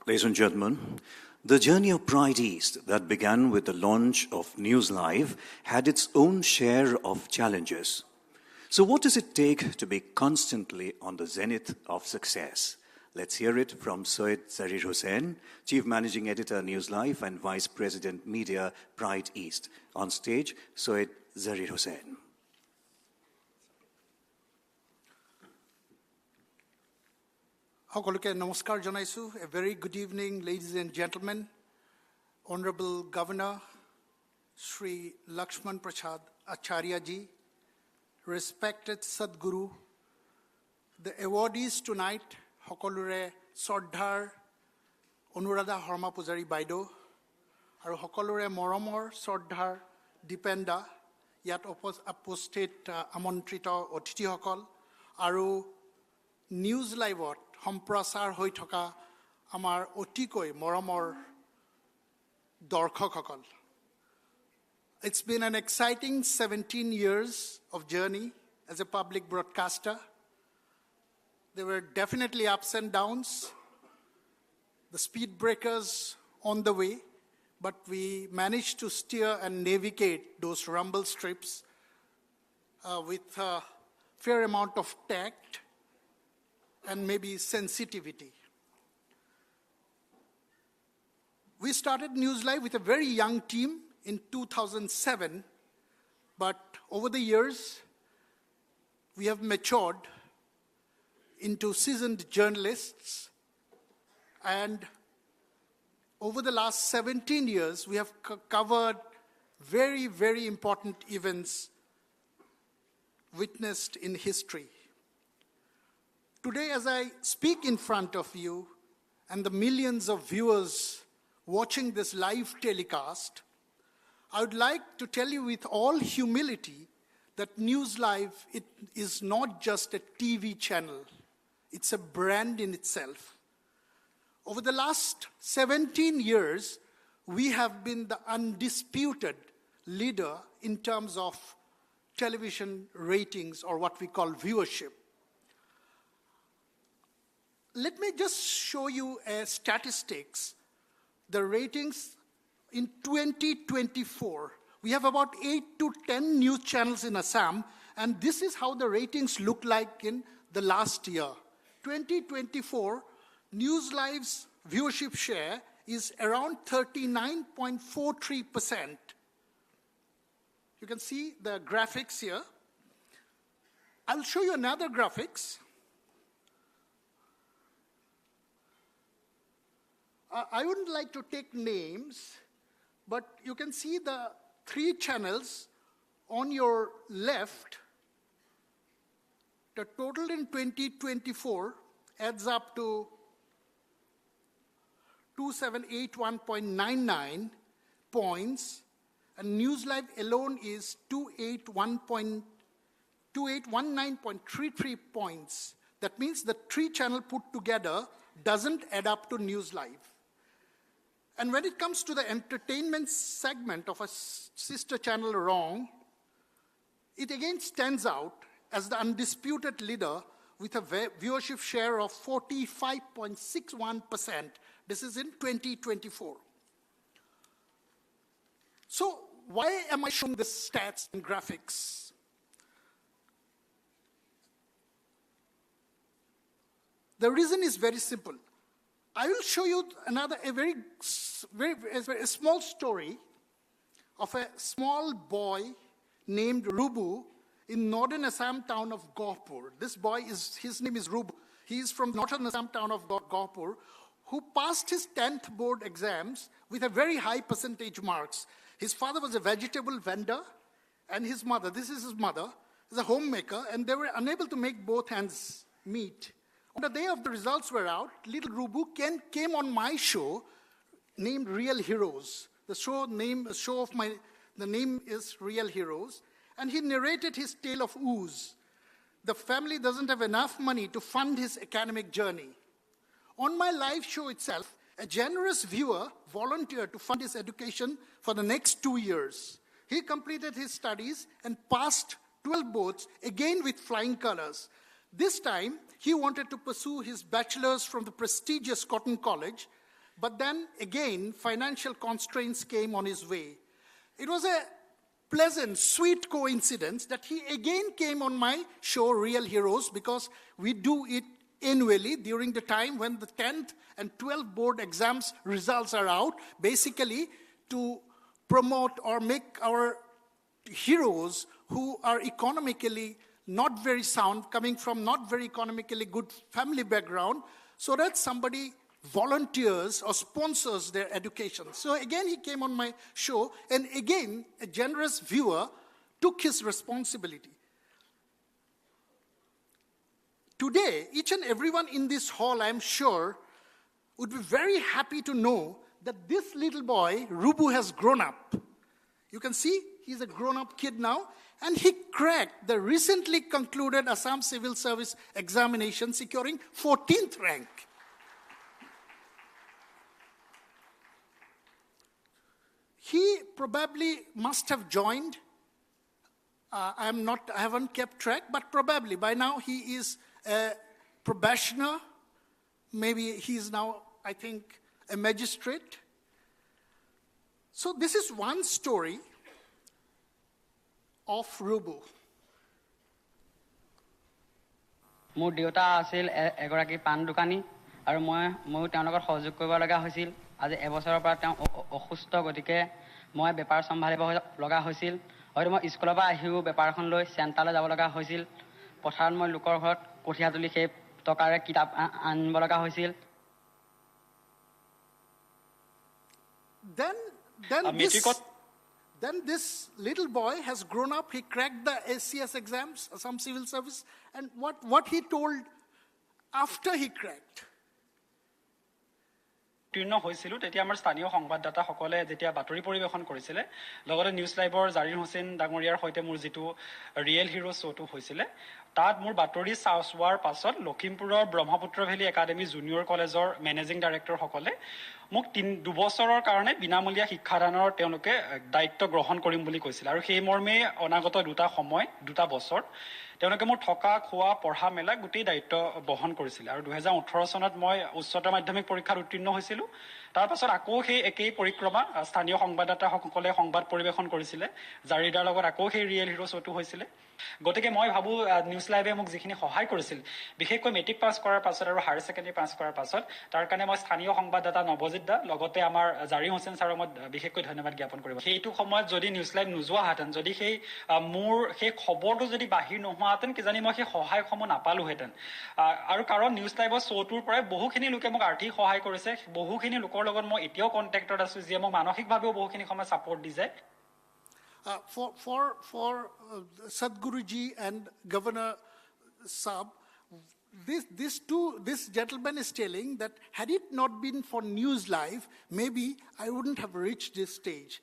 Ladies and gentlemen, the journey of Pride East that began with the launch of News Live had its own share of challenges. So what does it take to be constantly on the zenith of success? Let's hear it from Soed Zarir Hussain, Chief Managing Editor, News Live and Vice President, Media, Pride East. On stage, Soed Zarir Hussain. সকলোকে নমস্কাৰ জনাইছো. A very good evening, ladies and gentlemen. Honorable Governor Shri Lakshman Prasad Acharya ji, respected Sadguru, the awardees tonight, সকলোৰে শ্ৰদ্ধাৰ অনুৰাধা শৰ্মা পূজাৰী বাইদেউ আৰু সকলোৰে মৰমৰ শ্ৰদ্ধাৰ দীপেন্দা, ইয়াত উপস্থিত আমন্ত্ৰিত অতিথিসকল আৰু নিউজ লাইভত সম্প্ৰচাৰ হৈ থকা আমাৰ অতিকৈ মৰমৰ দৰ্শকসকল. It's been an exciting 17 years of journey as a public broadcaster. There were definitely ups and downs, the speed breakers on the way, but we managed to steer and navigate those rumble strips with a fair amount of tact and maybe sensitivity. We started News Live with a very young team in 2007, but over the years, we have matured into seasoned journalists, and over the last 17 years, we have covered very, very important events witnessed in history. Today, as I speak in front of you and the millions of viewers watching this live telecast, I would like to tell you with all humility that News Live, it is not just a TV channel. It's a brand in itself. Over the last 17 years, we have been the undisputed leader in terms of television ratings, or what we call viewership. Let me just show you statistics. The ratings in 2024. We have about 8 to 10 news channels in Assam, and this is how the ratings look like in the last year. 2024, News Live's viewership share is around 39.43%. You can see the graphics here. I'll show you another graphics. I wouldn't like to take names, but you can see the 3 channels on your left. The total in 2024 adds up to 2781.99 points, and News Live alone is 2819.33 points. That means the 3 channels put together doesn't add up to News Live. And when it comes to the entertainment segment of a sister channel, Wrong, it again stands out as the undisputed leader with a viewership share of 45.61%. This is in 2024. So why am I showing this stats and graphics? The reason is very simple. I will show you a very small story of a small boy named Rubu in northern Assam town of Gauhpur. This boy, his name is Rubu. He is from northern Assam town of Gauhpur, who passed his 10th board exams with a very high percentage marks. His father was a vegetable vendor, and his mother, this is his mother, is a homemaker, and they were unable to make both ends meet. On the day of the results were out, little Rubu came on my show named Real Heroes. The name is Real Heroes, and he narrated his tale of ooze. The family doesn't have enough money to fund his academic journey. On my live show itself, a generous viewer volunteered to fund his education for the next 2 years. He completed his studies and passed 12 boards, again with flying colors. This time, he wanted to pursue his bachelor's from the prestigious Cotton College, But then again, financial constraints came on his way. It was a pleasant, sweet coincidence that he again came on my show, Real Heroes, because we do it annually during the time when the 10th and 12th board exams results are out, basically to promote or make our heroes who are economically not very sound, coming from not very economically good family background, so that somebody volunteers or sponsors their education. So again, he came on my show, and again, a generous viewer took his responsibility. Today, each and everyone in this hall, I'm sure, would be very happy to know that this little boy, Rubu, has grown up. You can see he's a grown-up kid now, and he cracked the recently concluded Assam Civil Service examination, securing 14th rank. He probably must have joined. I haven't kept track, but probably by now he is a probationer. Maybe he's now, I think, a magistrate. So this is one story of Rubu. মোৰ দেউতা আছিল এগৰাকী পান দোকানী আৰু ময়ো তেওঁলোকৰ সহযোগ কৰিব লগা হৈছিল আজি এবছৰৰ পৰা তেওঁ অসুস্থ গতিকে মই বেপাৰ চম্ভালিব লগা হৈছিল হয়তো মই স্কুলৰ পৰা আহিও বেপাৰখন লৈ চেণ্টাৰলৈ যাব লগা হৈছিল পথাৰত মই লোকৰ ঘৰত কঠীয়া তুলি সেই টকাৰে কিতাপ আনিব লগা হৈছিল Then this little boy has grown up. He cracked the SCS exams, some civil service. And what he told after he cracked. উত্তীৰ্ণ হৈছিলোঁ তেতিয়া আমাৰ স্থানীয় সংবাদদাতাসকলে যেতিয়া বাতৰি পৰিৱেশন কৰিছিলে লগতে নিউজ লাইভৰ জাৰিৰ হোসেন ডাঙৰীয়াৰ সৈতে মোৰ যিটো ৰিয়েল হিৰো শ্ব'টো হৈছিলে তাত মোৰ বাতৰি চোৱাৰ পাছত লখিমপুৰৰ ব্ৰহ্মপুত্ৰ ভেলী একাডেমী জুনিয়ৰ কলেজৰ মেনেজিং ডাইৰেক্টৰসকলে মোক 2 বছৰৰ কাৰণে বিনামূলীয়া শিক্ষাদানৰ তেওঁলোকে দায়িত্ব গ্ৰহণ কৰিম বুলি কৈছিল আৰু সেই মৰ্মে অনাগত 2 বছৰ তেওঁলোকে মোৰ থকা খোৱা পঢ়া মেলা গোটেই দায়িত্ব বহন কৰিছিল আৰু 2018 চনত মই উচ্চতৰ মাধ্যমিক পৰীক্ষাত উত্তীৰ্ণ হৈছিল তাৰ পাছত আকৌ সেই একেই পৰিক্ৰমা স্থানীয় সংবাদদাতাসকলে সংবাদ পৰিৱেশন কৰিছিল জাৰিদাৰ লগত আকৌ সেই ৰিয়েল হিৰো শ্ব'টো হৈছিল গতিকে মই ভাবো নিউজ লাইভে মোক যিখিনি সহায় কৰিছিল বিশেষকৈ মেট্ৰিক পাছ কৰাৰ পাছত আৰু হায়াৰ সেকেন্ডাৰী পাছ কৰাৰ পাছত তাৰ কাৰণে মই স্থানীয় সংবাদদাতা নৱজিত দা লগতে আমাৰ জাৰি হোসেন ছাৰক মই বিশেষকৈ ধন্যবাদ জ্ঞাপন কৰিব সেইটো সময়ত যদি নিউজ লাইভ নোযোৱা হাতেন যদি সেই মোৰ সেই খবৰটো যদি বাহিৰ নোহোৱাতেন কিজানি মই সেই সহায়সমূহ নাপালোহেঁতেন আৰু কাৰণ নিউজ লাইভৰ শ্ব'টোৰ পৰাই বহুখিনি লোকে মোক আৰ্থিক সহায় কৰিছে বহুখিনি লোকৰ লগত মই এতিয়াও কণ্টেক্টত আছো যিয়ে মোক মানসিকভাৱেও বহুখিনি সময় ছাপোৰ্ট দিছে For Sadhguruji and Governor Saab, this gentleman is telling that had it not been for News Live, maybe I wouldn't have reached this stage.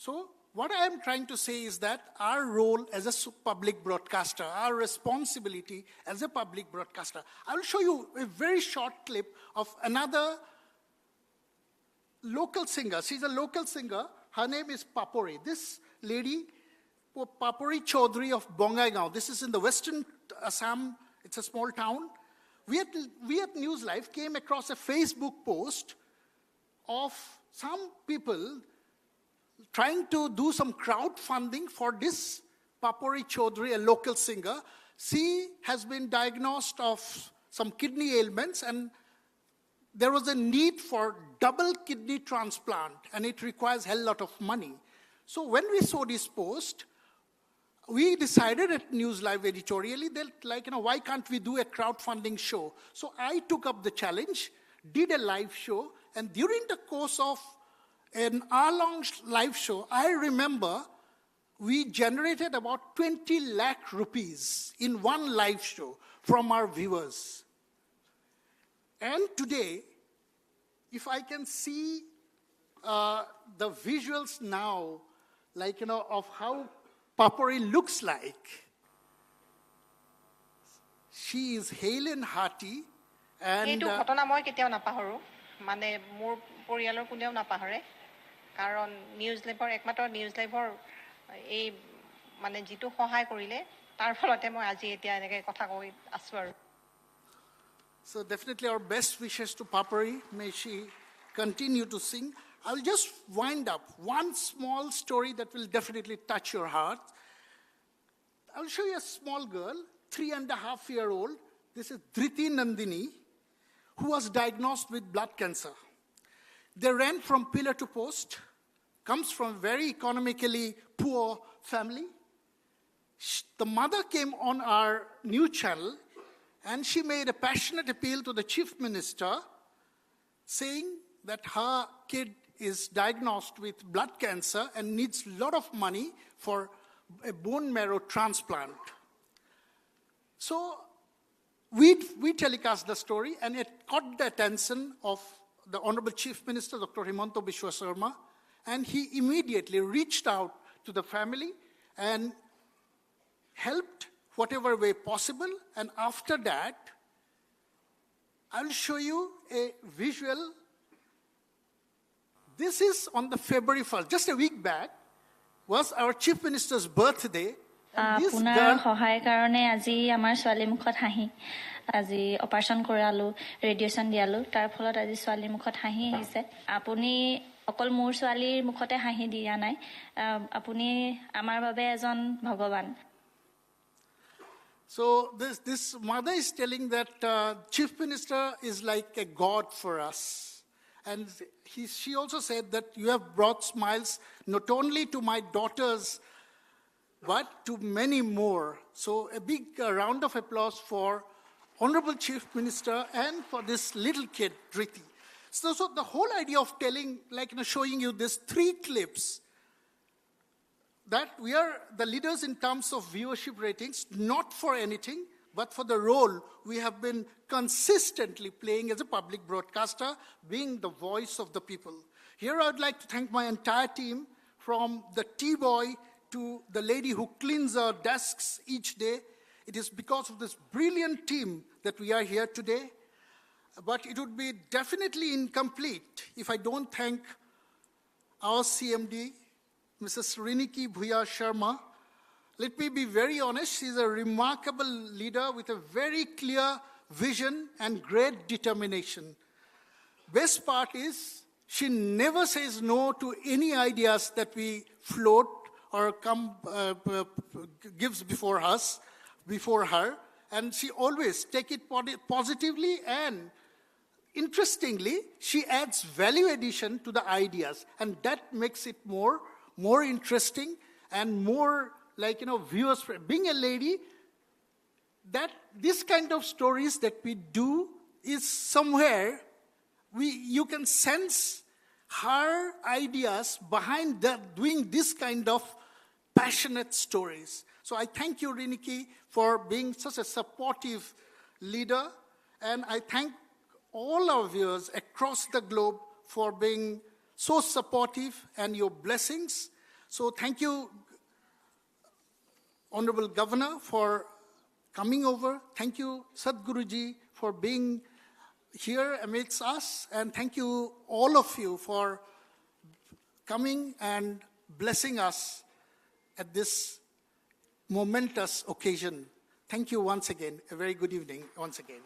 So what I am trying to say is that our role as a public broadcaster, our responsibility as a public broadcaster. I will show you a very short clip of another local singer. She's a local singer. Her name is Papori. This lady, Papori Chaudhary of Bongaigaon. This is in the western Assam. It's a small town. We at News Live came across a Facebook post of some people trying to do some crowdfunding for this Papori Chaudhary, a local singer. She has been diagnosed of some kidney ailments and there was a need for double kidney transplant and it requires a hell lot of money. So when we saw this post, we decided at News Live editorially that why can't we do a crowdfunding show? So I took up the challenge, did a live show, and during the course of an hour-long live show, I remember we generated about 20 lakh rupees in one live show from our viewers. And today, if I can see the visuals now, of how Papori looks like. She is hale and hearty and এইটো ঘটনা মই কেতিয়াও নাপাহৰো মানে মোৰ পৰিয়ালৰ কোনেও নাপাহৰে কাৰণ নিউজ লাইভৰ একমাত্ৰ নিউজ লাইভৰ এই মানে যিটো সহায় কৰিলে তাৰ ফলতে মই আজি এতিয়া এনেকৈ কথা কৈ আছো আৰু So definitely our best wishes to Papori. May she continue to sing, I'll just wind up one small story that will definitely touch your heart. I'll show you a small girl, 3.5-year-old. This is Dhriti Nandini, who was diagnosed with blood cancer. They ran from pillar to post, comes from a very economically poor family. The mother came on our news channel and she made a passionate appeal to the chief minister saying that her kid is diagnosed with blood cancer and needs a lot of money for a bone marrow transplant. So we telecast the story and it caught the attention of the Honorable Chief Minister, Dr. Himanta Biswa Sarma, and he immediately reached out to the family and helped whatever way possible. And after that, I'll show you a visual. This is on the February 1st, just a week back, was our Chief Minister's birthday. And this আপোনাৰ girl, সহায় কাৰণে আজি আমাৰ ছোৱালী মুখত হাঁহি আজি operation কৰালো radiation দিয়ালো তাৰ ফলত আজি ছোৱালী মুখত হাঁহি আহিছে আপুনি অকল মোৰ ছোৱালীৰ মুখতে হাঁহি দিয়া নাই আপুনি আমাৰ বাবে এজন ভগৱান So this mother is telling that Chief Minister is like a god for us. And she also said that you have brought smiles not only to my daughters, but to many more. So a big round of applause for Honorable Chief Minister and for this little kid, Dhriti. So the whole idea of telling, showing you these 3 clips, that we are the leaders in terms of viewership ratings, not for anything, but for the role we have been consistently playing as a public broadcaster, being the voice of the people. Here I would like to thank my entire team, from the tea boy to the lady who cleans our desks each day. It is because of this brilliant team that we are here today. But it would be definitely incomplete if I don't thank our CMD, Mrs. Riniki Bhuya Sharma. Let me be very honest, she's a remarkable leader with a very clear vision and great determination. Best part is, she never says no to any ideas that we float or gives before her, and she always take it positively, and interestingly, she adds value addition to the ideas, and that makes it more interesting and more viewers. Being a lady, that this kind of stories that we do is somewhere you can sense her ideas behind doing this kind of passionate stories. So I thank you, Riniki, for being such a supportive leader, and I thank all our viewers across the globe for being so supportive and your blessings. So thank you, Honorable Governor, for coming over. Thank you, Sadhguruji, for being here amidst us. And thank you, all of you, for coming and blessing us at this momentous occasion. Thank you once again. A very good evening once again.